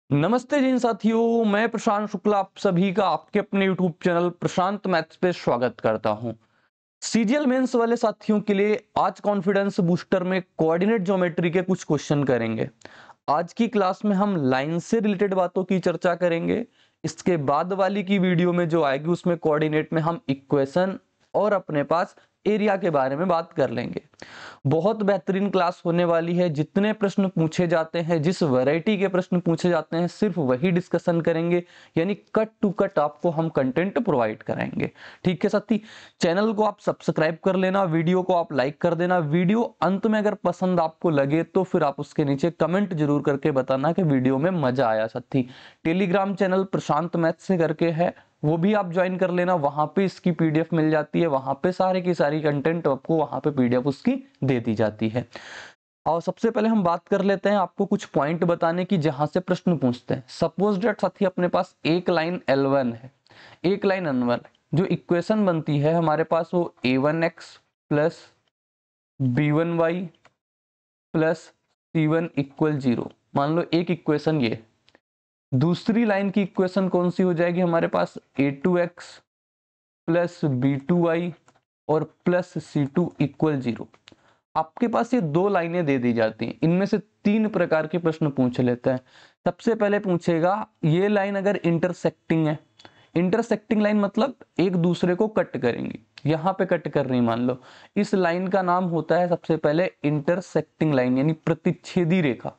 नमस्ते जी साथियों, मैं प्रशांत शुक्ला आप सभी का आपके अपने यूट्यूब चैनल प्रशांत मैथ्स पे स्वागत करता हूं। सीजीएल मेंस वाले साथियों के लिए आज कॉन्फिडेंस बूस्टर में कोऑर्डिनेट ज्योमेट्री के कुछ क्वेश्चन करेंगे। आज की क्लास में हम लाइन से रिलेटेड बातों की चर्चा करेंगे। इसके बाद वाली की वीडियो में जो आएगी उसमें कोऑर्डिनेट में हम इक्वेशन और अपने पास एरिया के बारे में बात कर लेंगे। बहुत बेहतरीन क्लास होने वाली है। जितने प्रश्न पूछे जाते हैं, जिस वैरायटी के प्रश्न पूछे जाते हैं, सिर्फ वही डिस्कशन करेंगे, यानी कट टू कट आपको हम कंटेंट प्रोवाइड कराएंगे। ठीक है साथी, चैनल को आप सब्सक्राइब कर लेना, वीडियो को आप लाइक कर देना। वीडियो अंत में अगर पसंद आपको लगे तो फिर आप उसके नीचे कमेंट जरूर करके बताना कि वीडियो में मजा आया साथी। टेलीग्राम चैनल प्रशांत मैथ से करके है, वो भी आप ज्वाइन कर लेना। वहां पे इसकी पीडीएफ मिल जाती है, वहां पे सारे की सारी कंटेंट आपको वहां पे पीडीएफ उसकी दे दी जाती है। और सबसे पहले हम बात कर लेते हैं आपको कुछ पॉइंट बताने की जहां से प्रश्न पूछते हैं। सपोज डेट साथी अपने पास एक लाइन L1 है, एक लाइन N1, जो इक्वेशन बनती है हमारे पास वो A1x plus B1y plus C1 equal 0। मान लो एक इक्वेशन ये। दूसरी लाइन की इक्वेशन कौन सी हो जाएगी हमारे पास, A2x प्लस B2y और प्लस C2 इक्वल 0। आपके पास ये दो लाइनें दे दी जाती हैं, इनमें से तीन प्रकार के प्रश्न पूछ लेते हैं। सबसे पहले पूछेगा ये लाइन अगर इंटरसेक्टिंग है। इंटरसेक्टिंग लाइन मतलब एक दूसरे को कट करेंगी, यहां पे कट कर रही मान लो, इस लाइन का नाम होता है सबसे पहले इंटरसेक्टिंग लाइन, यानी प्रतिच्छेदी रेखा।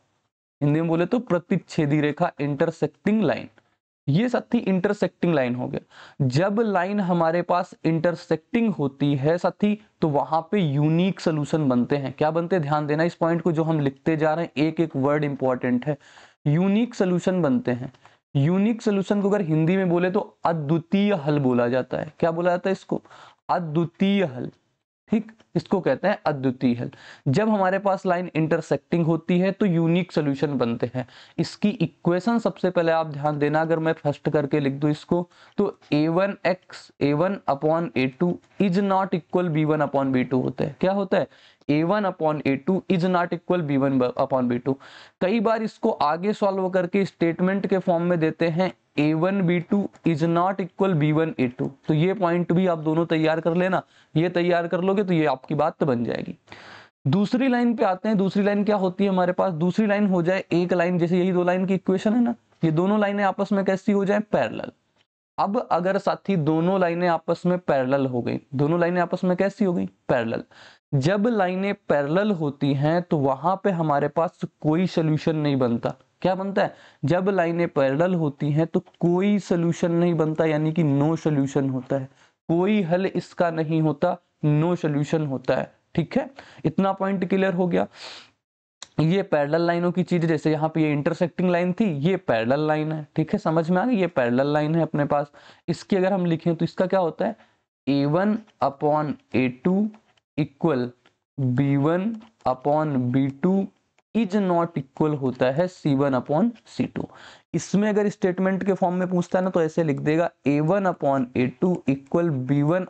हिंदी में बोले तो प्रतिच्छेदी रेखा, इंटरसेक्टिंग लाइन। ये साथी इंटरसेक्टिंग लाइन हो गया। जब लाइन हमारे पास इंटरसेक्टिंग होती है साथी, तो वहां पे यूनिक सोल्यूशन बनते हैं। क्या बनते हैं, ध्यान देना इस पॉइंट को, जो हम लिखते जा रहे हैं एक एक वर्ड इंपॉर्टेंट है। यूनिक सोल्यूशन बनते हैं। यूनिक सोल्यूशन को अगर हिंदी में बोले तो अद्वितीय हल बोला जाता है। क्या बोला जाता है इसको, अद्वितीय हल। ठीक, इसको कहते हैं अद्वितीय हल। जब हमारे पास लाइन इंटरसेक्टिंग होती है तो यूनिक सोल्यूशन बनते हैं। इसकी इक्वेशन सबसे पहले आप ध्यान देना, अगर मैं फर्स्ट करके लिख दूं इसको, तो A1 is not equal B1 होता है। क्या होता है, A1 is not equal B1 कई बार इसको आगे सॉल्व करके स्टेटमेंट के फॉर्म में देते हैं A1 is not equal B1 तो ये पॉइंट भी आप दोनों तैयार कर लेना। ये तैयार कर लोगे तो ये आपकी बात तो बन जाएगी। दूसरी लाइन पे आते हैं। दूसरी लाइन क्या होती है हमारे पास, दूसरी लाइन हो जाए एक लाइन, जैसे यही दो लाइन की इक्वेशन है ना, ये दोनों लाइनें आपस में कैसी हो जाए, पैरेलल। अब अगर साथी दोनों लाइनें आपस में पैरेलल हो गई, दोनों लाइनें आपस में कैसी हो गई, पैरेलल। जब लाइनें पैरेलल होती हैं तो वहां पे हमारे पास कोई सोल्यूशन नहीं बनता। क्या बनता है, जब लाइनें पैरेलल होती हैं तो कोई सोल्यूशन नहीं बनता, यानी कि नो सोल्यूशन होता है। कोई हल इसका नहीं होता, नो सोल्यूशन होता है। ठीक है, इतना पॉइंट क्लियर हो गया। ये पैरेलल लाइनों की चीज, जैसे यहाँ पे ये इंटरसेक्टिंग लाइन थी, ये पैरेलल लाइन है। ठीक है, समझ में आ गई, ये पैरेलल लाइन है अपने पास। इसकी अगर हम लिखें तो इसका क्या होता है, A1/A2 equal B1/B2 is not equal होता है C1/C2। इसमें अगर स्टेटमेंट के फॉर्म में पूछता है ना तो ऐसे लिख देगा A1/A2 इक्वल B1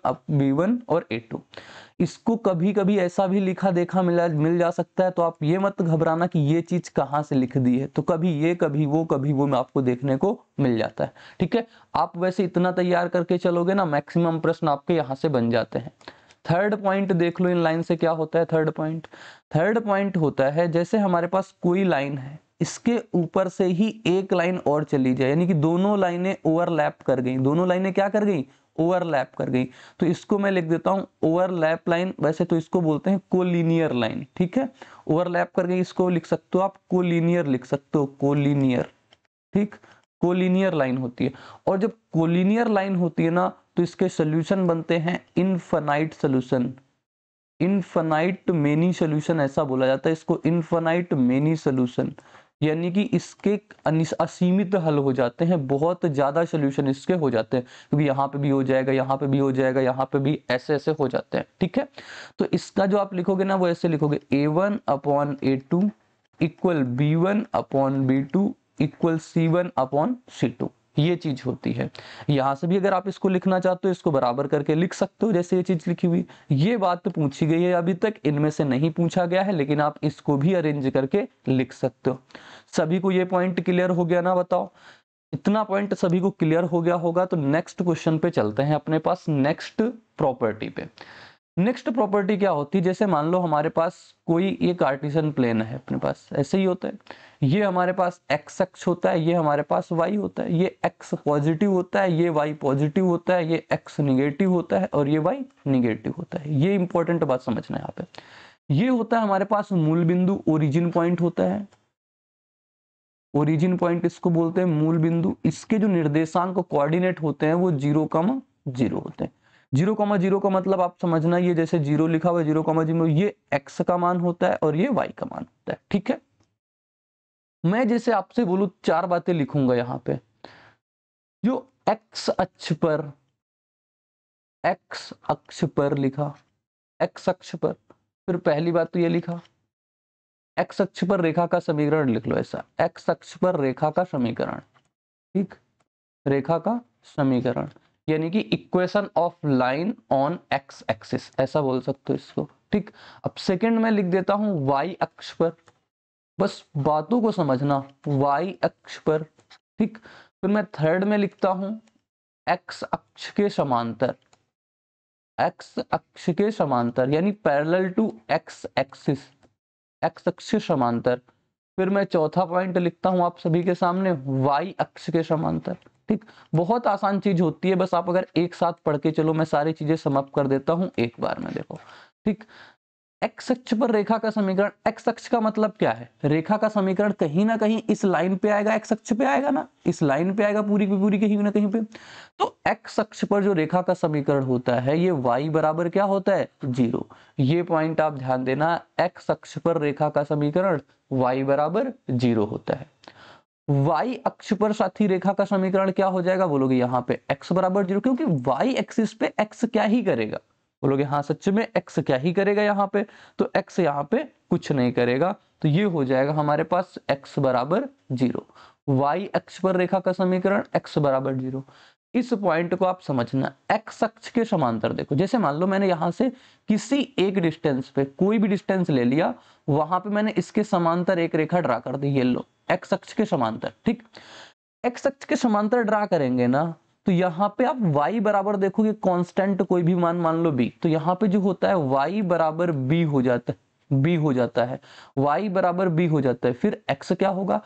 और A2। इसको कभी कभी ऐसा भी लिखा देखा मिल जा सकता है, तो आप ये मत घबराना कि ये चीज कहाँ से लिख दी है। तो कभी ये कभी वो में आपको देखने को मिल जाता है। ठीक है, आप वैसे इतना तैयार करके चलोगे ना, मैक्सिमम प्रश्न आपके यहाँ से बन जाते हैं। थर्ड पॉइंट देख लो इन लाइन से क्या होता है। थर्ड पॉइंट होता है, जैसे हमारे पास कोई लाइन है, इसके ऊपर से ही एक लाइन और चली जाए, यानी कि दोनों लाइनें ओवरलैप कर गई। दोनों लाइनें क्या कर गई, ओवरलैप कर गई। तो इसको मैं लिख देता हूं ओवरलैप लाइन। वैसे तो इसको बोलते हैं कोलिनियर लाइन। ठीक है, ओवरलैप कर गई, इसको लिख सकते हो आप कोलिनियर, लिख सकते हो कोलिनियर। ठीक, कोलिनियर लाइन होती है। और जब कोलिनियर लाइन होती है ना तो इसके सोल्यूशन बनते हैं infinite solution. Infinite many solution ऐसा बोला जाता है इसको, इनफाइनाइट मेनी सोल्यूशन, यानी कि इसके असीमित हल हो जाते हैं। बहुत ज्यादा सोल्यूशन इसके हो जाते हैं, क्योंकि यहाँ पे भी हो जाएगा, यहाँ पे भी हो जाएगा, यहाँ पे भी, ऐसे ऐसे हो जाते हैं। ठीक है, तो इसका जो आप लिखोगे ना वो ऐसे लिखोगे A1/A2 equal B1/B2 equal C1/C2। ये चीज होती है। यहां से भी अगर आप इसको लिखना चाहते हो इसको बराबर करके लिख सकते हो, जैसे ये चीज लिखी हुई। ये बात तो पूछी गई है अभी तक, इनमें से नहीं पूछा गया है, लेकिन आप इसको भी अरेंज करके लिख सकते हो। सभी को ये पॉइंट क्लियर हो गया ना, बताओ। इतना पॉइंट सभी को क्लियर हो गया होगा तो नेक्स्ट क्वेश्चन पे चलते हैं अपने पास, नेक्स्ट प्रॉपर्टी पे। नेक्स्ट प्रॉपर्टी क्या होती है, जैसे मान लो हमारे पास कोई ये कार्टेशियन प्लेन है, अपने पास ऐसे ही होता है। ये हमारे पास एक्स अक्ष होता है, ये हमारे पास वाई होता है। ये एक्स पॉजिटिव होता है, ये वाई पॉजिटिव होता है, ये एक्स निगेटिव होता है और ये वाई निगेटिव होता है। ये इंपॉर्टेंट बात समझना है यहाँ पे। ये होता है हमारे पास मूल बिंदु, ओरिजिन पॉइंट होता है। ओरिजिन पॉइंट इसको बोलते हैं मूल बिंदु। इसके जो निर्देशांक कोऑर्डिनेट होते हैं वो 0,0 होते हैं। 0,0 का मतलब आप समझना, ये जैसे 0 लिखा हुआ है 0,0, ये x का मान होता है और ये y का मान होता है। ठीक है, मैं जैसे आपसे बोलूं 4 बातें लिखूंगा यहाँ पे। जो x अक्ष पर लिखा, x अक्ष पर, फिर पहली बात तो ये लिखा x अक्ष पर रेखा का समीकरण लिख लो ऐसा, x अक्ष पर रेखा का समीकरण। ठीक, रेखा का समीकरण यानी कि equation of line on x axis, ऐसा बोल सकते हो इसको। ठीक, अब सेकंड में लिख देता हूं y अक्ष पर, बस बातों को समझना, y अक्ष पर। ठीक, फिर मैं थर्ड में लिखता हूं x अक्ष के समांतर, x अक्ष के समांतर यानी parallel to x axis, x अक्ष के समांतर। फिर मैं चौथा पॉइंट लिखता हूं आप सभी के सामने y अक्ष के समांतर। ठीक, बहुत आसान चीज होती है, बस आप अगर एक साथ पढ़ के चलो, मैं सारी चीजें समाप्त कर देता हूं एक बार में, देखो। ठीक, एक्स अक्ष पर रेखा का समीकरण, एक्स अक्ष का मतलब क्या है, रेखा का समीकरण कहीं ना कहीं इस लाइन पे आएगा, एक्स अक्ष पे आएगा ना, इस लाइन पे आएगा पूरी की पूरी कहीं ना कहीं पे। तो एक्स अक्ष पर जो रेखा का समीकरण होता है ये y बराबर क्या होता है, 0। ये पॉइंट आप ध्यान देना, एक्स अक्ष पर रेखा का समीकरण y बराबर 0 होता है। y अक्ष पर साथी रेखा का समीकरण क्या हो जाएगा, बोलोगे यहाँ पे x बराबर 0, क्योंकि y एक्सिस पे x क्या ही करेगा, बोलोगे हाँ सच में x क्या ही करेगा यहाँ पे, तो x यहाँ पे कुछ नहीं करेगा। तो ये हो जाएगा हमारे पास x बराबर 0। y अक्ष पर रेखा का समीकरण x बराबर 0। इस पॉइंट को आप समझना, x अक्ष के समांतर देखो, जैसे मान लो मैंने यहां से किसी एक डिस्टेंस पे, कोई भी डिस्टेंस ले लिया, वहां पे मैंने इसके समांतर एक रेखा ड्रा कर दी, ये लो x अक्ष के समांतर। ठीक, x अक्ष के समांतर ड्रा करेंगे ना, तो यहाँ पे आप y बराबर देखोगे कांस्टेंट कोई भी मान, मान लो b, तो यहाँ पे जो होता है y बराबर b हो जाता है, b हो जाता है, y बराबर b हो जाता है। फिर x क्या होगा,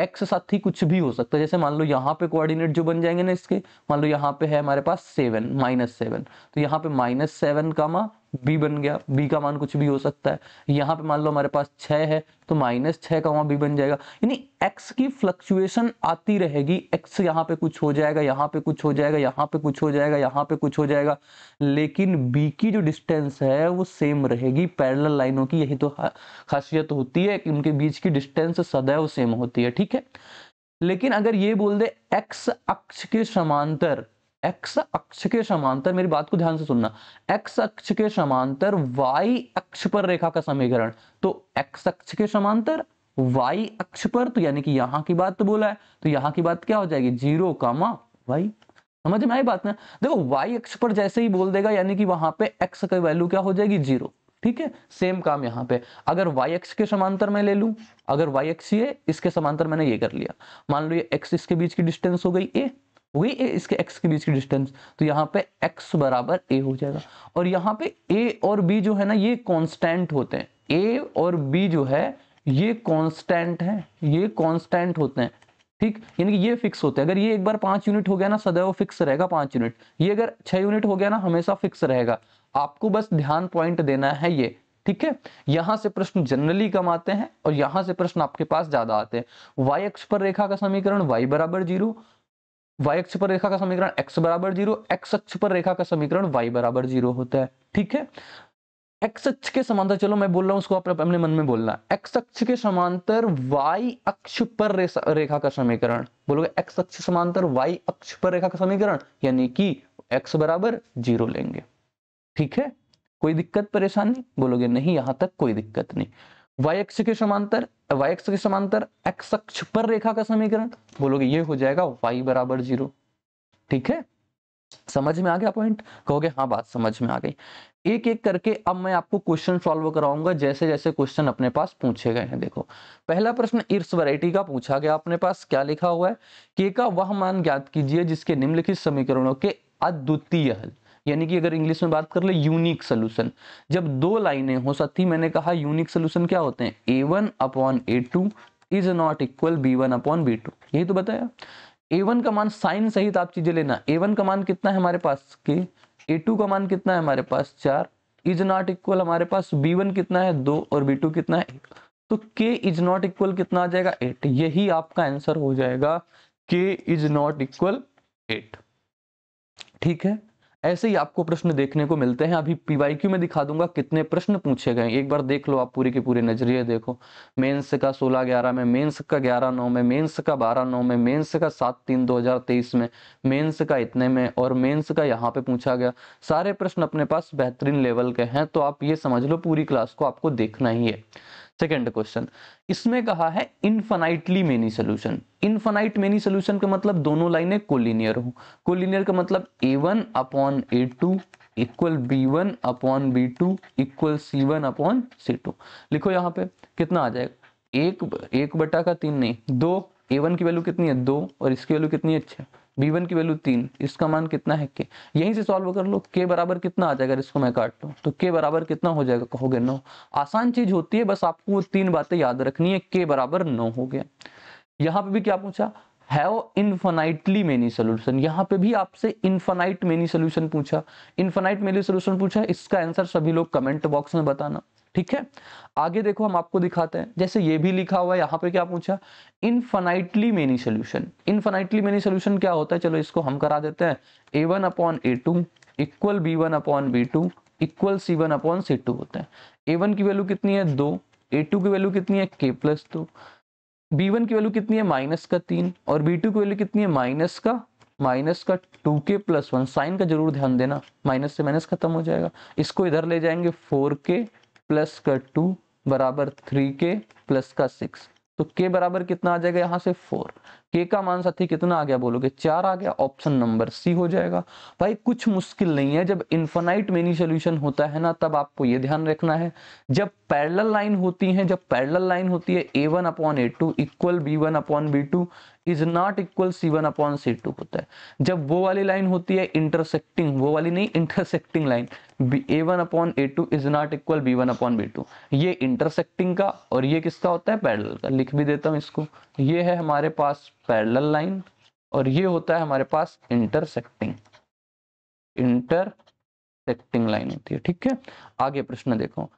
x साथी कुछ भी हो सकता है, जैसे मान लो यहाँ पे कोऑर्डिनेट जो बन जाएंगे ना इसके, मान लो यहाँ पे है हमारे पास 7, -7, तो यहाँ पे -7 का मान b बन गया, b का मान कुछ भी हो सकता है। यहाँ पे मान लो हमारे पास 6 है तो -6 का मान b बन जाएगा। यानी x की फ्लक्चुएशन आती रहेगी, x यहाँ पे कुछ हो जाएगा, यहाँ पे कुछ हो जाएगा, यहाँ पे कुछ हो जाएगा, यहाँ पे कुछ हो जाएगा, लेकिन b की जो डिस्टेंस है वो सेम रहेगी। पैरेलल लाइनों की यही तो खासियत होती है कि उनके बीच की डिस्टेंस सदैव सेम होती है। ठीक है, लेकिन अगर ये बोल दे x अक्ष के समांतर, x अक्ष के समांतर, मेरी बात को ध्यान से सुनना, x अक्ष के समांतर y अक्ष पर रेखा का समीकरण, तो x अक्ष के समांतर y अक्ष पर, तो यानी कि यहां की बात तो बोला है, तो यहां की बात क्या हो जाएगी, 0, y। समझ में आई बात ना, देखो y अक्ष पर जैसे ही बोल देगा यानी कि वहां पे x की वैल्यू क्या हो जाएगी, 0। ठीक है, सेम काम यहाँ पे, अगर y अक्ष के समांतर मैं ले लूं, अगर y अक्ष ये इसके समांतर मैंने ये कर लिया, मान लो ये x इसके बीच की डिस्टेंस हो गई a, हो गई a इसके x के बीच की डिस्टेंस, तो यहाँ पे x बराबर a हो जाएगा। और यहाँ पे a और b जो है ना ये कांस्टेंट होते हैं, a और b जो है ये कांस्टेंट है, ये कांस्टेंट होते हैं। ठीक, यानी कि ये फिक्स होते हैं, अगर ये एक बार 5 यूनिट हो गया ना सदैव फिक्स रहेगा 5 यूनिट, ये अगर 6 यूनिट हो गया ना हमेशा फिक्स रहेगा। आपको बस ध्यान पॉइंट देना है ये। ठीक है, यहां से प्रश्न जनरली कम आते हैं और यहां से प्रश्न आपके पास ज्यादा आते हैं। y अक्ष पर रेखा का समीकरण y बराबर 0, y अक्ष पर रेखा का समीकरण x बराबर 0, x अक्ष पर रेखा का समीकरण y बराबर 0 होता है। ठीक है, x अक्ष के समांतर, चलो मैं बोल रहा हूं उसको आप अपने मन में बोलना, x अक्ष के समांतर y अक्ष पर रेखा का समीकरण, बोलोगे x अक्ष समांतर y अक्ष पर रेखा का समीकरण, यानी कि x बराबर 0 लेंगे। ठीक है, कोई दिक्कत परेशानी, बोलोगे नहीं यहां तक कोई दिक्कत नहीं। वाई अक्ष के समांतर, वाई अक्ष के समांतर एक्स अक्ष पर रेखा का समीकरण, बोलोगे ये हो जाएगा y बराबर 0। ठीक है, समझ में आ गया पॉइंट? कहोगे हाँ बात समझ में आ गई। एक एक करके अब मैं आपको क्वेश्चन सॉल्व कराऊंगा जैसे जैसे क्वेश्चन अपने पास पूछे गए हैं। देखो पहला प्रश्न इर्स वैरायटी का पूछा गया, अपने पास क्या लिखा हुआ है, k का वह मान ज्ञात कीजिए जिसके निम्नलिखित समीकरणों के अद्वितीय हल, यानी कि अगर इंग्लिश में बात कर ले यूनिक सोल्यूशन। जब दो लाइनें हो, साथ ही मैंने कहा यूनिक सोल्यूशन क्या होते हैं, a1/a2 is not equal b1/b2, यही तो बताया। a1 का मान साइन सहित आप चीजें लेना, a1 का मान कितना है हमारे पास k, a2 का मान कितना है हमारे पास 4, इज नॉट इक्वल हमारे पास b1 कितना है 2 और b2 कितना है 1, तो k इज नॉट इक्वल कितना आ जाएगा 8, यही आपका आंसर हो जाएगा, k इज नॉट इक्वल 8। ठीक है, ऐसे ही आपको प्रश्न देखने को मिलते हैं। अभी पीवाईक्यू में दिखा दूंगा कितने प्रश्न पूछे गए, एक बार देख लो आप, पूरे के पूरे नजरिए देखो। मेंस का 16/11 में, मेंस का 11/9 में, मेंस का 12/9 में, मेंस का 7/3/2023 में, मेंस का इतने में, और मेंस का यहाँ पे पूछा गया। सारे प्रश्न अपने पास बेहतरीन लेवल के हैं, तो आप ये समझ लो पूरी क्लास को आपको देखना ही है। सेकेंड क्वेश्चन, इसमें कहा है infinitely many solution. Infinite many solution का मतलब दोनों लाइनें कोलिनियर हो। कोलिनियर का मतलब a1/a2 equal b1/b2 equal c1/c2। लिखो यहाँ पे कितना आ जाएगा, 1/3 नहीं 2, a1 की वैल्यू कितनी है 2 और इसकी वैल्यू कितनी है 6, b1 की वैल्यू 3, इसका मान कितना है k, यहीं से सॉल्व कर लो। k बराबर कितना आ जाएगा, इसको मैं काट लूं तो k बराबर कितना हो जाएगा, कहोगे 9। आसान चीज होती है, बस आपको वो 3 बातें याद रखनी है, k बराबर 9 हो गया। यहाँ पे भी क्या पूछा, हैव इनफाइनाइटली मेनी सोल्यूशन, यहाँ पे भी आपसे इनफाइनाइट मेनी सोल्यूशन पूछा, इनफाइनाइट मेनी सोल्यूशन पूछा, इसका आंसर सभी लोग कमेंट बॉक्स में बताना। ठीक है, आगे देखो हम आपको दिखाते हैं, जैसे ये भी लिखा हुआ है, यहाँ पे क्या पूछा, infinitely many solution. Infinitely many solution क्या होता है, चलो इसको हम करा देते हैं, a1/a2 equal b1/b2 equal c1/c2 होता है। a1 की वैल्यू कितनी है 2, a2 की वैल्यू कितनी है k+2, b1 की वैल्यू कितनी है -3 और b2 की वैल्यू कितनी है माइनस का 2k+1। साइन का जरूर ध्यान देना, माइनस से माइनस खत्म हो जाएगा, इसको इधर ले जाएंगे 4k+2 बराबर 3k+6, तो k बराबर कितना आ जाएगा यहाँ से 4। k का मान साथी कितना आ गया, बोलोगे 4 आ गया, ऑप्शन नंबर सी हो जाएगा। भाई कुछ मुश्किल नहीं है, जब इनफाइनाइट मेनी सोल्यूशन होता है ना, तब आपको ये ध्यान रखना है, जब पैरेलल लाइन होती है, जब पैरेलल लाइन होती है a1/a2 equal b1/b2 is not equal c1/c2 होता है। जब वो वाली लाइन होती है इंटरसेक्टिंग, वो वाली नहीं intersecting line, a1/a2 is not equal b1/b2, ये इंटरसेक्टिंग का और ये किसका होता है, पैरेलल का। लिख भी देता हूं इसको, ये है हमारे पास पैरेलल लाइन और ये होता है हमारे पास इंटरसेक्टिंग लाइन होती है। ठीक है, आगे प्रश्न देखो।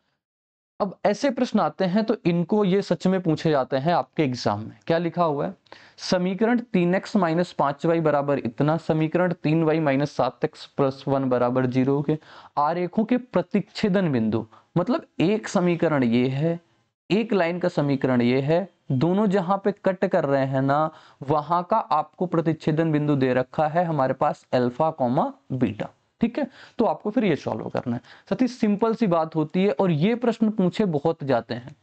अब ऐसे प्रश्न आते हैं तो इनको ये सच में पूछे जाते हैं आपके एग्जाम में। क्या लिखा हुआ है, समीकरण 3x - 5y बराबर इतना, समीकरण 3y - 7x + 1 बराबर 0 के आरेखों के प्रतिच्छेदन बिंदु, मतलब एक समीकरण ये है, एक लाइन का समीकरण ये है, दोनों जहां पे कट कर रहे हैं ना, वहां का आपको प्रतिच्छेदन बिंदु दे रखा है हमारे पास अल्फा, बीटा। ठीक है, तो आपको फिर ये सॉल्व करना है। साथ ही सिंपल सी बात होती है और ये प्रश्न पूछे बहुत जाते हैं।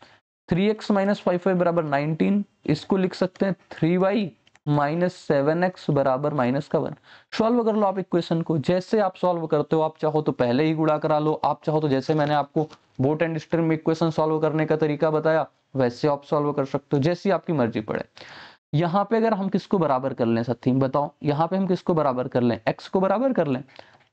3x - 5y बराबर 19, इसको लिख सकते हैं 3y - 7x बराबर -1। सॉल्व कर लो आप इक्वेशन को, जैसे आप सॉल्व करते हो, आप चाहो तो पहले ही गुणा करा लो, आप चाहो तो जैसे मैंने आपको बोट एंड स्ट्रिंग में इक्वेशन सॉल्व करने का तरीका बताया वैसे आप सॉल्व कर सकते हो, जैसी आपकी मर्जी पड़े। यहाँ पे अगर हम किसको बराबर कर लें साथी, बताओ यहाँ पे हम किसको बराबर कर लें, x को बराबर कर लें,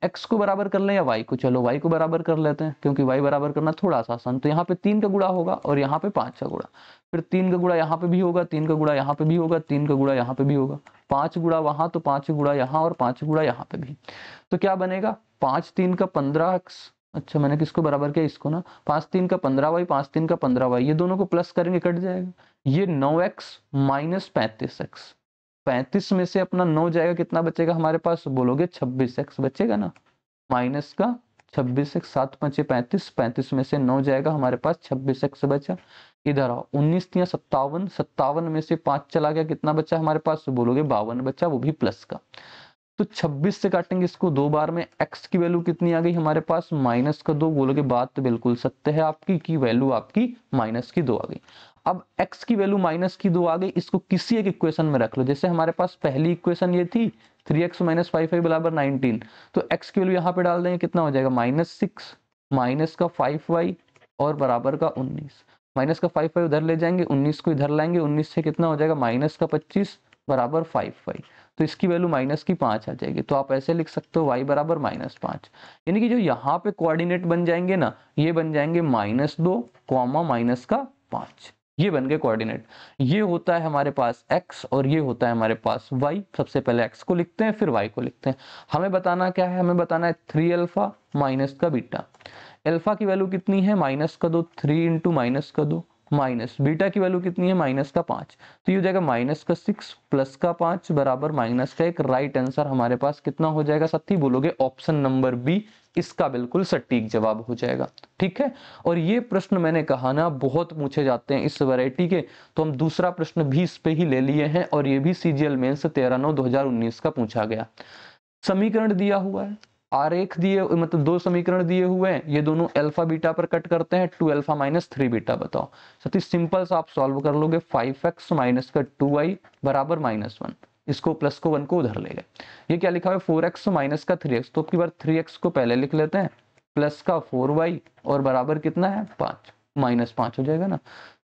x को बराबर कर लें या y को, चलो y को बराबर कर लेते हैं क्योंकि y बराबर करना थोड़ा सा आसान। तो यहाँ पे 3 का गुणा होगा और यहाँ पे 5 का गुणा, फिर 3 का गुणा यहाँ पे भी होगा, 3 का गुणा यहाँ पे भी होगा, 3 का गुणा यहाँ पे भी होगा, 5 गुणा वहां तो 5 गुणा यहाँ और 5 गुणा यहाँ पे भी। तो क्या बनेगा, 5 3 का 15x, अच्छा मैंने किसको बराबर किया, इसको ना, 5 3 का 15y, 5 3 का 15y, ये दोनों को प्लस करेंगे कट जाएगा, ये 9x - 35x, 35 में से अपना 9 जाएगा, कितना बचेगा हमारे पास, बोलोगे 26x बचेगा ना, माइनस का 26x, 7 5 35, 35 में से 9 जाएगा हमारे पास, 26x बचा। इधर आओ, 19 या 57, 57 में से 5 चला गया, कितना बचा हमारे पास, बोलोगे 52 बचा, वो भी प्लस का। तो 26 से काटेंगे इसको 2 बार में, x की वैल्यू कितनी आ गई हमारे पास -2। बोलोगे बात तो बिल्कुल सत्य है आपकी, की वैल्यू आपकी -2 आ गई। अब x की वैल्यू -2 आ गई, इसको किसी एक इक्वेशन में रख लो। जैसे हमारे पास पहली इक्वेशन ये थी 3x - 5y बराबर 19, तो x की वैल्यू यहाँ पे डाल देंगे, कितना हो जाएगा -6 माइनस का 5y और बराबर का 19। माइनस का 5y उधर ले जाएंगे, 19 को इधर लाएंगे, 19 से कितना हो जाएगा -25 बराबर 5y। तो इसकी वैल्यू -5 आ जाएगी। तो आप ऐसे लिख सकते हो y बराबर -5, यानी कि जो यहाँ पे कोऑर्डिनेट बन जाएंगे ना, ये बन जाएंगे -2 -5। ये बन गए कोऑर्डिनेट। ये होता है हमारे पास x और ये होता है हमारे पास y। सबसे पहले x को लिखते हैं फिर y को लिखते हैं। हमें बताना क्या है, हमें बताना है 3 अल्फा माइनस का बीटा। अल्फा की वैल्यू कितनी है -2, 3 इंटू -2 माइनस बीटा की वैल्यू कितनी है -5। तो ये हो जाएगा -6 प्लस का 5 बराबर -1। राइट आंसर हमारे पास कितना हो जाएगा साथी, बोलोगे ऑप्शन नंबर बी इसका बिल्कुल सटीक जवाब हो जाएगा। ठीक है, और ये प्रश्न मैंने कहा ना बहुत पूछे जाते हैं इस वैरायटी के, तो हम दूसरा प्रश्न भी इस पे ही ले लिए हैं, और ये भी सीजीएल मेंस 13/9/2019 का पूछा गया। समीकरण दिया हुआ है, आरेख दिए, मतलब 2 समीकरण दिए हुए हैं, ये दोनों अल्फा बीटा पर कट करते हैं, 2 अल्फा माइनस 3 बीटा। बताओ सती सिंपल सा आप सॉल्व कर लोगे, 5x माइनस का 2y बराबर -1। इसको प्लस को 1 को उधर ले गए। ये क्या लिखा है 4x माइनस का 3x, तो अब की बार 3x को पहले लिख लेते हैं, प्लस का 4y और बराबर कितना है 5, -5 हो जाएगा ना।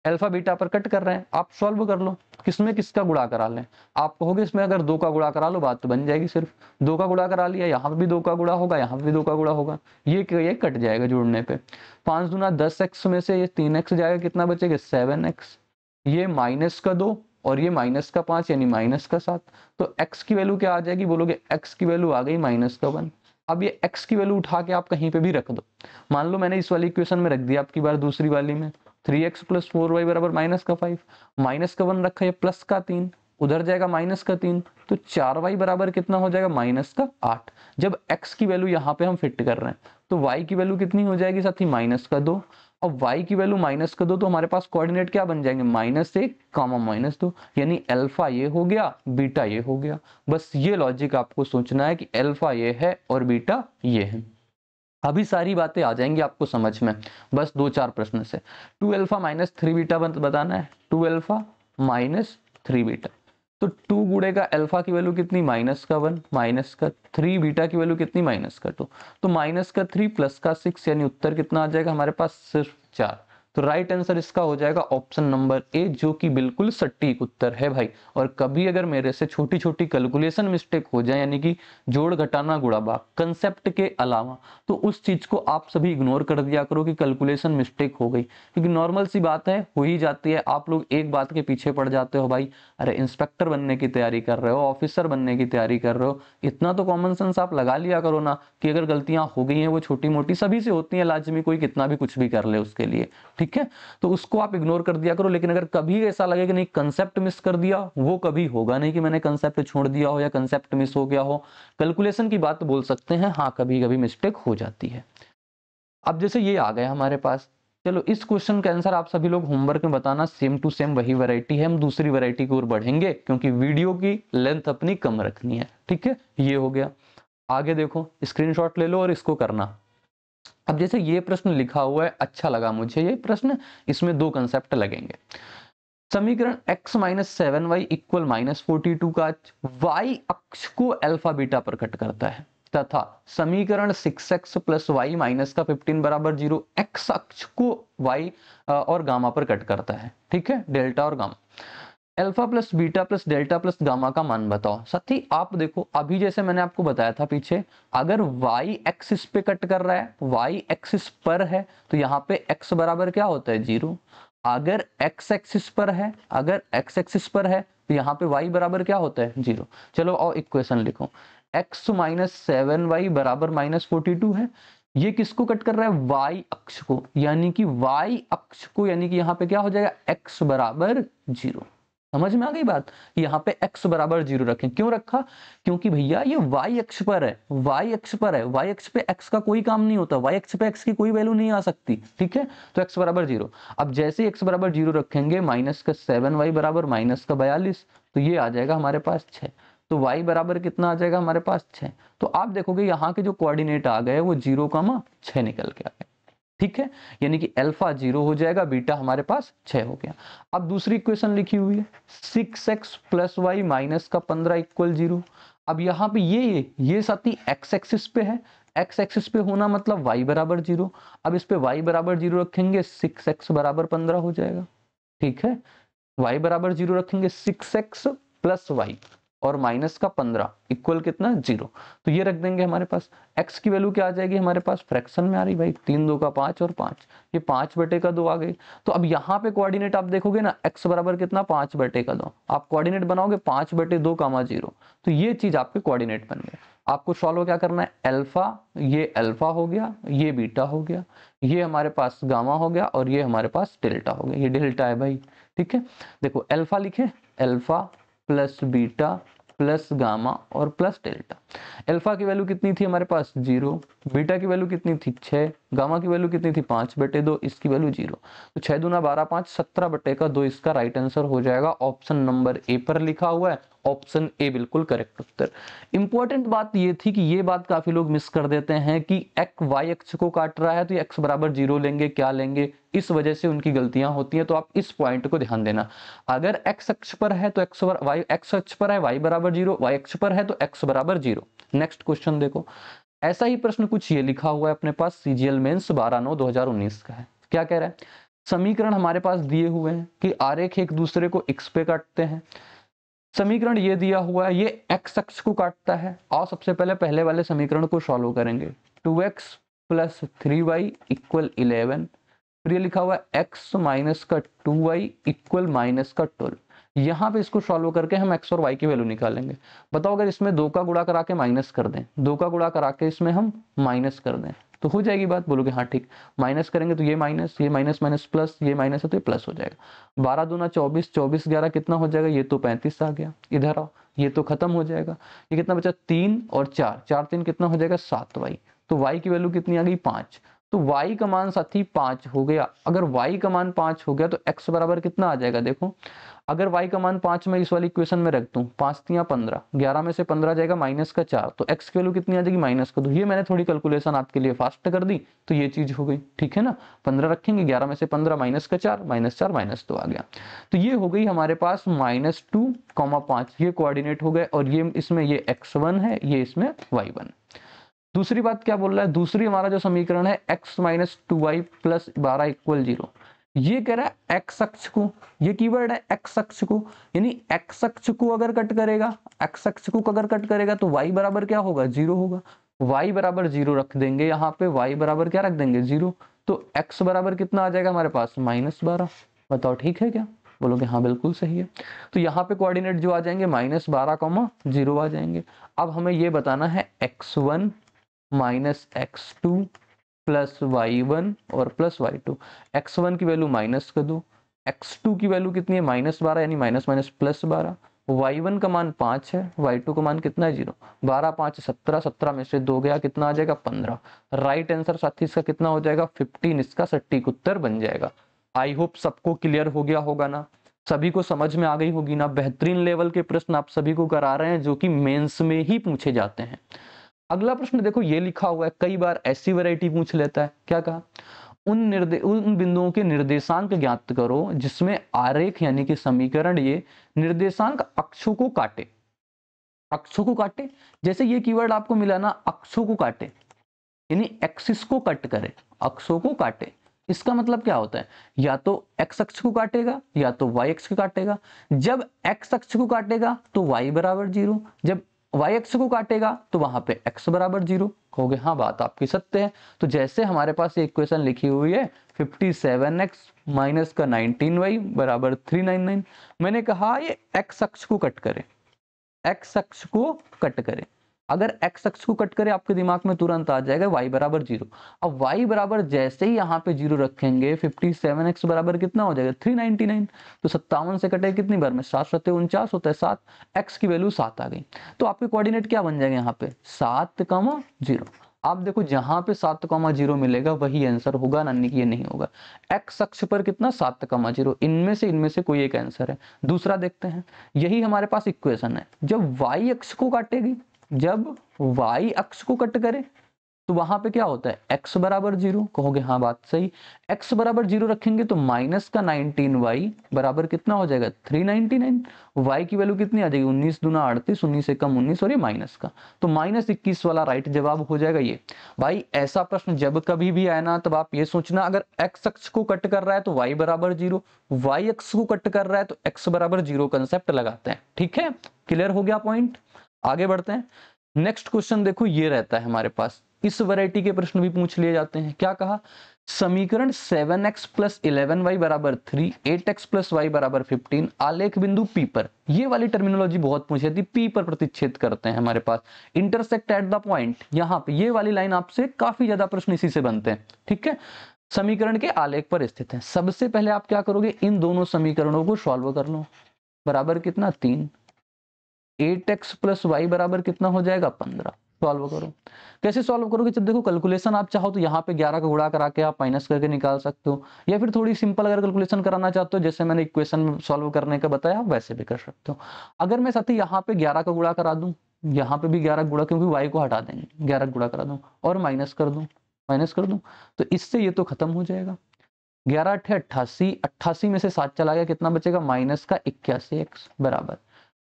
अल्फा बीटा पर कट कर रहे हैं, आप सॉल्व कर लो, किसमें किसका गुणा करा लें। आप कहोगे इसमें अगर 2 का गुणा करा लो बात तो बन जाएगी, सिर्फ 2 का गुणा करा लिया, यहाँ पे भी 2 का गुणा होगा, यहाँ पे भी 2 का गुणा होगा, ये कट जाएगा जोड़ने पे। 5 दूना 10x में से ये 3x जाएगा, कितना बचेगा 7x। ये -2 और ये -5 यानी -7। तो x की वैल्यू क्या आ जाएगी, बोलोगे x की वैल्यू आ गई -1। अब ये x की वैल्यू उठा के आप कहीं पे भी रख दो। मान लो मैंने इस वाली इक्वेशन में रख दिया, आपकी बार दूसरी वाली में 3x + 4y बराबर -5, -1 रखा है प्लस का 3, उधर जाएगा -3, तो 4y बराबर कितना हो जाएगा -8। जब x की वैल्यू यहाँ पे हम फिट कर रहे हैं, तो y की वैल्यू कितनी हो जाएगी साथी -2। अब y की वैल्यू -2, तो हमारे पास कोऑर्डिनेट क्या बन जाएंगे -1, -2, यानी अल्फा ये हो गया, बीटा ये हो गया। बस ये लॉजिक आपको सोचना है कि अल्फा ये है और बीटा ये है। अभी सारी बातें आ जाएंगी आपको समझ में, बस 2-4 प्रश्न से। 2 अल्फा माइनस 3 बीटा बताना है, 2 अल्फा माइनस 3 बीटा। तो 2 गुणेगा अल्फा की वैल्यू कितनी -1, -3 बीटा की वैल्यू कितनी -2, तो -3 प्लस का 6, यानी उत्तर कितना आ जाएगा हमारे पास सिर्फ 4। तो राइट आंसर इसका हो जाएगा ऑप्शन नंबर ए, जो कि बिल्कुल सटीक उत्तर है भाई। और कभी अगर मेरे से छोटी छोटी कैलकुलेशन मिस्टेक हो जाए, यानी कि जोड़ घटाना गुणा भाग कंसेप्ट के अलावा, तो उस चीज को आप सभी इग्नोर कर दिया करो कि कैलकुलेशन मिस्टेक हो गई, क्योंकि नॉर्मल सी बात है, हो ही जाती है। आप लोग एक बात के पीछे पड़ जाते हो भाई, अरे इंस्पेक्टर बनने की तैयारी कर रहे हो, ऑफिसर बनने की तैयारी कर रहे हो, इतना तो कॉमन सेंस आप लगा लिया करो ना, कि अगर गलतियां हो गई हैं वो छोटी मोटी सभी से होती हैं, लाजमी कोई कितना भी कुछ भी कर ले उसके लिए, ठीक है। तो उसको आप इग्नोर कर दिया करो। लेकिन अगर कभी ऐसा लगे कि नहीं कंसेप्ट मिस कर दिया, वो कभी होगा नहीं कि मैंने कंसेप्ट छोड़ दिया हो या कंसेप्ट मिस हो गया हो। कैलकुलेशन की बात बोल सकते हैं, हाँ कभी कभी मिस्टेक हो जाती है। अब जैसे ये आ गया हमारे पास, चलो इस क्वेश्चन का आंसर आप सभी लोग होमवर्क में बताना, सेम टू सेम वही वैरायटी है। हम दूसरी वैरायटी की ओर बढ़ेंगे क्योंकि वीडियो की लेंथ अपनी कम रखनी है, ठीक है। ये हो गया, आगे देखो स्क्रीनशॉट ले लो और इसको करना। अब जैसे ये प्रश्न लिखा हुआ है, अच्छा लगा मुझे ये प्रश्न, इसमें 2 कंसेप्ट लगेंगे। समीकरण x माइनस 7y इक्वल -42 का y अक्ष को अल्फा बीटा पर कट करता है, तथा समीकरण 6x + y माइनस का 15 बराबर 0 x अक्ष को y और गामा पर कट करता है, ठीक है, डेल्टा और gamma. Alpha plus beta plus delta plus gamma का मान बताओ। साथी आप देखो, अभी जैसे मैंने आपको बताया था पीछे, अगर y एक्सिस पे कट कर रहा है, y एक्सिस पर है, तो यहाँ पे x बराबर क्या होता है 0। अगर x एक्सिस पर है, तो यहाँ पे y बराबर क्या होता है 0। चलो और इक्वेशन लिखो, x माइनस 7y बराबर -42 है। ये किसको कट कर रहा है, y अक्ष को, यानी कि y अक्ष को, यानी कि यहाँ पे क्या हो जाएगा x बराबर 0। समझ में आ गई बात, यहाँ पे x बराबर 0 रखें। क्यों रखा, क्योंकि भैया ये y अक्ष पर है, y अक्ष पे x का कोई काम नहीं होता, y अक्ष पे x की कोई वैल्यू नहीं आ सकती, ठीक है। तो x बराबर 0। अब जैसे ही x बराबर 0 रखेंगे, -7y बराबर -42, तो ये आ जाएगा हमारे पास 6। तो y बराबर कितना आ जाएगा हमारे पास 6। तो आप देखोगे यहाँ के जो कोऑर्डिनेट आ गए वो 0,6 निकल के आ गए। ठीक है, यानी कि अल्फा 0 हो जाएगा, बीटा हमारे पास 6 हो गया। अब दूसरी इक्वेशन लिखी हुई है 6x प्लस वाई माइनस का 15 इक्वल 0। अब यहाँ पे ये साथी x एक्सिस पे है, x एक्सिस पे होना मतलब y बराबर 0। अब इस पे y बराबर 0 रखेंगे 6x बराबर 15 हो जाएगा। ठीक है, y बराबर 0 रखेंगे 6x प्लस वाई और माइनस का 15 इक्वल कितना 0। तो ये रख देंगे हमारे पास। x की वैल्यू क्या आ जाएगी हमारे पास, फ्रैक्शन में आ रही भाई, 3 2 का 5 और 5, ये 5/2 आ गई। तो अब यहाँ पे कोऑर्डिनेट आप देखोगे ना, x बराबर कितना 5/2, आप कोऑर्डिनेट बनाओगे 5/2 कामा 0। तो ये चीज आपके कोऑर्डिनेट बन गए। आपको सॉल्व क्या करना है, ये अल्फा हो गया, ये बीटा हो गया, ये हमारे पास गामा हो गया और ये हमारे पास डेल्टा हो गया। ये डेल्टा है भाई। ठीक है, देखो अल्फा लिखे, alpha plus beta plus gamma और प्लस डेल्टा। अल्फा की वैल्यू कितनी थी हमारे पास 0, बीटा की वैल्यू कितनी थी 6, गामा की वैल्यू कितनी थी 5/2, इसकी वैल्यू 0। तो 6 दूना 12 5 17/2 इसका राइट आंसर हो जाएगा। ऑप्शन नंबर ए पर लिखा हुआ है, ऑप्शन ए बिल्कुल करेक्ट उत्तर। इंपॉर्टेंट बात ये थी कि ये बात काफी लोग मिस कर देते हैं कि एक्स वाई अक्ष को काट रहा है तो एक्स बराबर 0 लेंगे, क्या लेंगे, इस वजह से उनकी गलतियां होती हैं। तो आप इस पॉइंट को ध्यान देना, अगर एक्स अक्ष पर है तो एक्स अक्ष पर है y बराबर 0, y अक्ष पर है तो x बराबर 0। नेक्स्ट क्वेश्चन देखो, ऐसा ही प्रश्न कुछ ये लिखा हुआ है अपने पास, सीजीएल मेंस 12/9/2019 का है। क्या कह रहा है, समीकरण हमारे पास दिए हुए हैं कि आरेख एक दूसरे को x पे काटते हैं। समीकरण ये दिया हुआ है, ये x अक्ष को काटता है। और सबसे पहले वाले समीकरण को सॉल्व करेंगे। 2x प्लस 3y इक्वल 11, फिर ये लिखा हुआ है x माइनस का 2y इक्वल माइनस का 12। यहाँ पे इसको सॉल्व करके हम x और y की वैल्यू निकालेंगे। बताओ अगर इसमें 2 का गुणा करा के माइनस कर दें, 2 का गुणा करा के इसमें हम माइनस कर दें तो हो जाएगी बात, बोलोगे हाँ ठीक। माइनस करेंगे तो ये माइनस माइनस प्लस, ये माइनस है तो ये प्लस हो जाएगा। 12 दूना 24, 24 11 कितना हो जाएगा, ये तो 35 आ गया। इधर आओ, ये तो खत्म हो जाएगा। ये कितना बचा 3 और 4, 4 3 कितना हो जाएगा 7y। तो y की वैल्यू कितनी आ गई 5। तो y का मान साथी 5 हो गया। अगर y का मान 5 हो गया तो x बराबर कितना आ जाएगा, देखो अगर y का मान 5 मैं इस वाली इक्वेशन में रख दूं, 5 3 15, 11 में से 15 जाएगा माइनस का 4, तो x की वैल्यू कितनी आ जाएगी माइनस का 2। ये मैंने थोड़ी कैलकुलेशन आपके लिए फास्ट कर दी तो ये चीज हो गई। ठीक है ना, 15 रखेंगे, 11 में से 15 माइनस का 4, माइनस 4 माइनस 2 आ गया। तो ये हो गई हमारे पास -2,5, ये कोऑर्डिनेट हो गए। और ये इसमें ये x1 है, ये इसमें y1। दूसरी बात क्या बोल रहा है, दूसरी हमारा जो समीकरण है x minus 2y plus 12 equal 0। ये कह रहा है x अक्ष को, ये कीवर्ड है x अक्ष को, यानी x अक्ष को अगर कट करेगा, x अक्ष को अगर कट करेगा तो y बराबर क्या होगा 0 होगा। y बराबर 0 रख देंगे, यहाँ पे y बराबर क्या रख देंगे 0। तो x बराबर कितना आ जाएगा हमारे पास -12। बताओ ठीक है क्या, बोलोगे हाँ बिल्कुल सही है। तो यहाँ पे कोऑर्डिनेट जो आ जाएंगे -12, 0 आ जाएंगे। अब हमें ये बताना है x1 minus x2 plus y1 और प्लस y2। x1 की वैल्यू माइनस कर दो, x2 की वैल्यू कितनी है -12, यानी माइनस माइनस प्लस 12। y1 का मान 5 है, y2 का मान कितना है 0। 12 5 17, 17 में से 2 गया कितना आ जाएगा 15। राइट आंसर साथी इसका कितना हो जाएगा 15, इसका सटीक उत्तर बन जाएगा। आई होप सबको क्लियर हो गया होगा ना, सभी को समझ में आ गई होगी ना। बेहतरीन लेवल के प्रश्न आप सभी को करा रहे हैं जो कि मेंस में ही पूछे जाते हैं। अगला प्रश्न देखो, ये लिखा हुआ है, कई बार ऐसी वैरायटी पूछ लेता है। क्या कहा, उन बिंदुओं के निर्देशांक ज्ञात करो जिसमें आरेख यानी कि समीकरण ये निर्देशांक अक्षों को काटे। अक्षों को काटे, जैसे ये कीवर्ड आपको मिला ना, अक्षों को काटे यानी एक्सिस को कट करे, अक्षों को काटे। इसका मतलब क्या होता है, या तो एक्स अक्ष को काटेगा या तो वाई अक्ष को काटेगा। जब एक्स अक्ष को काटेगा तो वाई बराबर 0, जब y अक्ष को काटेगा तो वहां पे x बराबर 0। कहोगे हाँ बात आपकी सत्य है। तो जैसे हमारे पास ये इक्वेशन लिखी हुई है 57x माइनस का 19y बराबर 399, मैंने कहा ये x अक्ष को कट करे, x अक्ष को कट करे। अगर x अक्ष को कट करे आपके दिमाग में तुरंत आ जाएगा y बराबर 0। अब y बराबर जैसे ही यहाँ पे 0 रखेंगे 57x बराबर कितना हो जाएगा 399। तो 57 से कटे कितनी बार में 7 7 49 होता है 7, x की वैल्यू 7 आ गई। तो आपके कोऑर्डिनेट क्या बन जाएंगे यहाँ पे 7, 0। आप देखो जहां पे 7,0 मिलेगा वही आंसर होगा, नहीं कि ये नहीं होगा। एक्स अक्ष पर कितना 7,0, इनमें से कोई एक आंसर है। दूसरा देखते हैं, यही हमारे पास इक्वेशन है, जब वाई अक्ष को काटेगी, जब वाई अक्ष को कट करे तो वहां पे क्या होता है, x बराबर 0। कहोगे हाँ बात सही, x बराबर 0 रखेंगे तो माइनस का 19y बराबर कितना हो जाएगा 399। y की वैल्यू कितनी आ जाएगी 19 दूना 38, 19 से कम 19 और ये माइनस का, तो -21 वाला राइट जवाब हो जाएगा ये। भाई ऐसा प्रश्न जब कभी भी आए ना, तब आप ये सोचना अगर x अक्ष को कट कर रहा है तो y बराबर 0, y अक्ष को कट कर रहा है तो x बराबर 0 कंसेप्ट लगाते हैं। ठीक है, क्लियर हो गया पॉइंट। आगे बढ़ते हैं। नेक्स्ट क्वेश्चन देखो ये रहता है हमारे पास, इस वैरायटी के प्रश्न भी पूछ लिए जाते हैं। क्या कहा, समीकरण 7x प्लस 11y बराबर 3, 8x प्लस y बराबर 15 आलेख बिंदु P पर, ये वाली टर्मिनोलॉजी बहुत पूछी थी, P पर प्रतिच्छेद करते हैं हमारे पास, इंटरसेक्ट एट द पॉइंट, यहाँ पे ये वाली लाइन आपसे काफी ज्यादा प्रश्न इसी से बनते हैं। ठीक है, समीकरण के आलेख पर स्थित है। सबसे पहले आप क्या करोगे, इन दोनों समीकरणों को सॉल्व कर लो। बराबर कितना 3, 8x प्लस वाई बराबर कितना हो जाएगा 15। सॉल्व करो। कैसे सॉल्व करोगे, जब देखो कैलकुलेशन आप चाहो तो यहाँ पे 11 का गुणा करा के आप माइनस करके निकाल सकते हो, या फिर थोड़ी सिंपल अगर कैलकुलेशन कराना चाहते हो जैसे मैंने इक्वेशन सॉल्व करने का बताया वैसे भी कर सकते हो। अगर मैं साथी यहाँ पे 11 का गुणा करा दूं, यहाँ पे भी 11 गुणा, क्योंकि वाई को हटा देंगे, 11 गुणा करा दूं और माइनस कर दूं तो इससे ये तो खत्म हो जाएगा। 11 8 88, 88 में से 7 चला गया, कितना बचेगा माइनस का 81x बराबर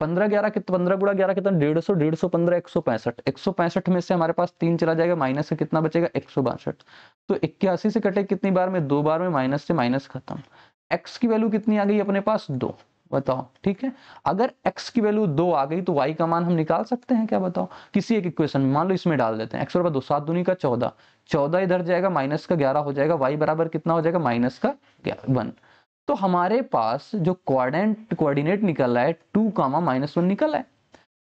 15 11 कितना, 15 गुणा 11 कितना 150, 150 15 165, 165 में से हमारे पास 3 चला जाएगा, माइनस से कितना बचेगा 162। तो 81 से कटे कितनी बार में, 2 बार में, माइनस से माइनस खत्म। x की वैल्यू कितनी आ गई अपने पास 2, बताओ। ठीक है, अगर x की वैल्यू 2 आ गई तो y का मान हम निकाल सकते हैं क्या, बताओ। किसी एक इक्वेशन में मान लो इसमें डाल देते हैं, x बराबर 2, 7 दूनी का 14, 14 इधर जाएगा, माइनस का 11 हो जाएगा, y बराबर कितना हो जाएगा माइनस का 1। तो हमारे पास जो कोऑर्डिनेट निकला है 2, -1 निकला है,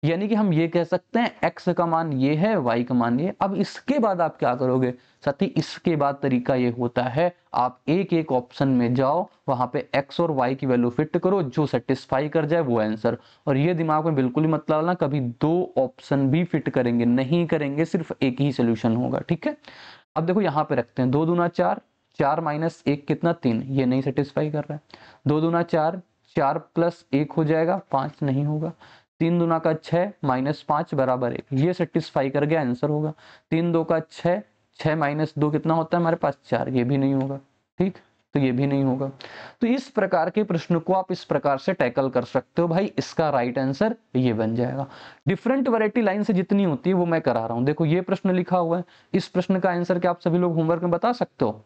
यानी कि हम ये कह सकते हैं x का मान ये है, y का मान ये। अब इसके बाद आप क्या करोगे साथी, इसके बाद तरीका ये होता है, आप एक एक ऑप्शन में जाओ, वहां पे x और y की वैल्यू फिट करो, जो सेटिस्फाई कर जाए वो आंसर। और ये दिमाग में बिल्कुल ही मत डालना कभी 2 ऑप्शन भी फिट करेंगे, नहीं करेंगे, सिर्फ एक ही सोल्यूशन होगा। ठीक है, अब देखो यहाँ पे रखते हैं, 2 दूना 4, 4 माइनस 1 कितना 3, ये नहीं सेटिस्फाई कर रहा है। 2 दूना 4, 4 प्लस 1 हो जाएगा 5, नहीं होगा। 3 दूना का 6 माइनस 5 बराबर 1, ये सेटिस्फाई कर गया, आंसर होगा। 3 2 का 6, 6 माइनस 2 कितना होता है हमारे पास 4, ये भी नहीं होगा। ठीक, तो ये भी नहीं होगा। तो इस प्रकार के प्रश्न को आप इस प्रकार से टैकल कर सकते हो भाई, इसका राइट आंसर ये बन जाएगा। डिफरेंट वैरायटी लाइन से जितनी होती है वो मैं करा रहा हूं। देखो ये प्रश्न लिखा हुआ है, इस प्रश्न का आंसर क्या आप सभी लोग होमवर्क में बता सकते हो।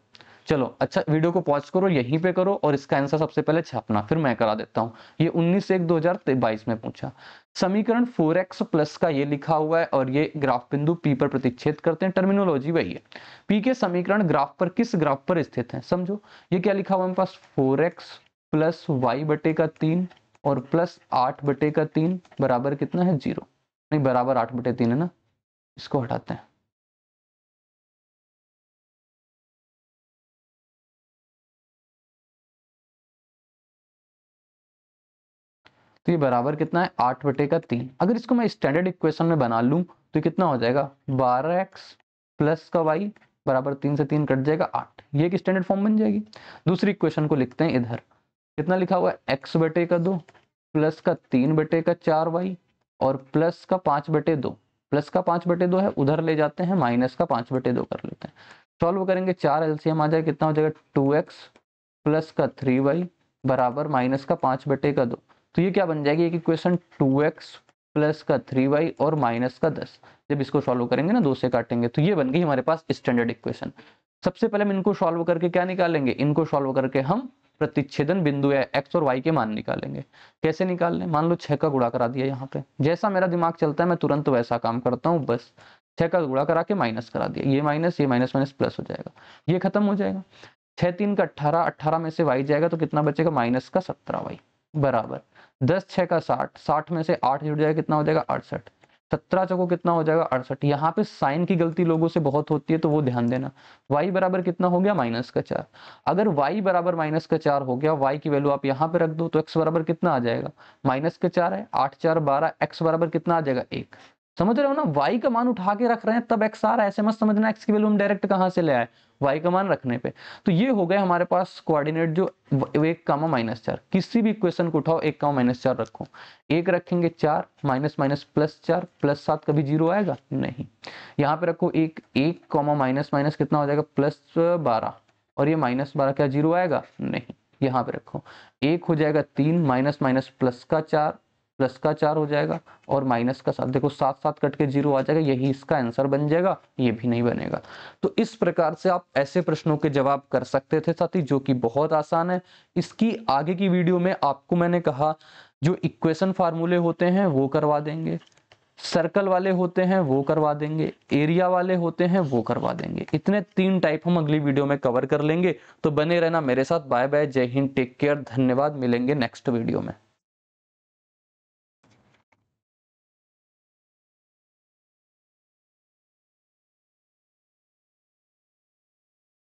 चलो अच्छा, वीडियो को पॉज करो, यहीं पे करो और इसका आंसर सबसे पहले छापना, फिर मैं करा देता हूं। ये 19/1/2022 में पूछा, समीकरण 4x प्लस का ये लिखा हुआ है और ये ग्राफ बिंदु P पर प्रतिच्छेद करते हैं, टर्मिनोलॉजी वही है। P के समीकरण ग्राफ पर किस ग्राफ पर स्थित है, समझो। ये क्या लिखा हुआ है मेरे पास, 4x प्लस वाई बटे का 3 और प्लस 8 बटे का 3 बराबर कितना है 0, नहीं बराबर 8 बटे 3 है ना, इसको हटाते हैं। तो ये बराबर कितना है 8 बटे का 3। अगर इसको मैं स्टैंडर्ड इक्वेशन में बना लूं तो कितना हो जाएगा 12x प्लस का y बराबर 3 से 3 कट जाएगा 8, ये एक स्टैंडर्ड फॉर्म बन जाएगी। दूसरी इक्वेशन को लिखते हैं, इधर कितना लिखा हुआ है x बटे का 2 प्लस का 3 बटे का 4y और प्लस का 5 बटे 2, प्लस का 5 बटे 2 है उधर ले जाते हैं, माइनस का 5 बटे 2 कर लेते हैं। सॉल्व करेंगे, 4 एलसीएम आ जाए, कितना हो जाएगा 2x प्लस का 3y बराबर माइनस का 5 बटे का 2। तो ये क्या बन जाएगी एक इक्वेशन, 2x प्लस का 3y और माइनस का 10। जब इसको सॉल्व करेंगे ना, 2 से काटेंगे, तो ये बन गई हमारे पास स्टैंडर्ड इक्वेशन। सबसे पहले हम इनको सॉल्व करके क्या निकालेंगे, इनको सॉल्व करके हम प्रतिच्छेदन बिंदु है x और y के मान निकालेंगे। कैसे निकाल लें, मान लो 6 का गुणा करा दिया, यहाँ पे जैसा मेरा दिमाग चलता है मैं तुरंत वैसा काम करता हूँ, बस 6 का गुणा करा के माइनस करा दिया, ये माइनस माइनस प्लस हो जाएगा, ये खत्म हो जाएगा। 6 3 का 18, 18 में से y जाएगा तो कितना बचेगा माइनस का 17y बराबर 10 6 का 60, 60 में से 8 जुड़ जाएगा, कितना हो जाएगा 68, 17 चौको कितना हो जाएगा 68। यहाँ पे साइन की गलती लोगों से बहुत होती है तो वो ध्यान देना। y बराबर कितना हो गया माइनस का 4। अगर y बराबर माइनस का 4 हो गया, y की वैल्यू आप यहाँ पे रख दो तो x बराबर कितना आ जाएगा माइनस का 4 है, 8 4 12, x बराबर कितना आ जाएगा 1। समझ रहे हो ना, y का मान उठा के रख रहे हैं तब x आ रहा है, ऐसे मत समझना x की वैल्यू हम डायरेक्ट कहां से ले आए, y का मान रखने पे। तो ये हो गए हमारे पास कोऑर्डिनेट जो 1, -4, किसी भी इक्वेशन को उठाओ 1, -4 रखो, 1 रखेंगे 4, माइनस माइनस प्लस 4, +7 कभी 0 आएगा नहीं। यहाँ पे रखो 1, माइनस माइनस कितना हो जाएगा +12, और ये -12 क्या 0 आएगा नहीं। यहाँ पे रखो 1 हो जाएगा 3, माइनस माइनस प्लस का 4 हो जाएगा, और माइनस का 7, देखो 7 कट के 0 आ जाएगा, यही इसका आंसर बन जाएगा, ये भी नहीं बनेगा। तो इस प्रकार से आप ऐसे प्रश्नों के जवाब कर सकते थे साथी, जो कि बहुत आसान है। इसकी आगे की वीडियो में आपको मैंने कहा जो इक्वेशन फार्मूले होते हैं वो करवा देंगे, सर्कल वाले होते हैं वो करवा देंगे, एरिया वाले होते हैं वो करवा देंगे। इतने 3 टाइप हम अगली वीडियो में कवर कर लेंगे। तो बने रहना मेरे साथ। बाय बाय, जय हिंद, टेक केयर, धन्यवाद, मिलेंगे नेक्स्ट वीडियो में।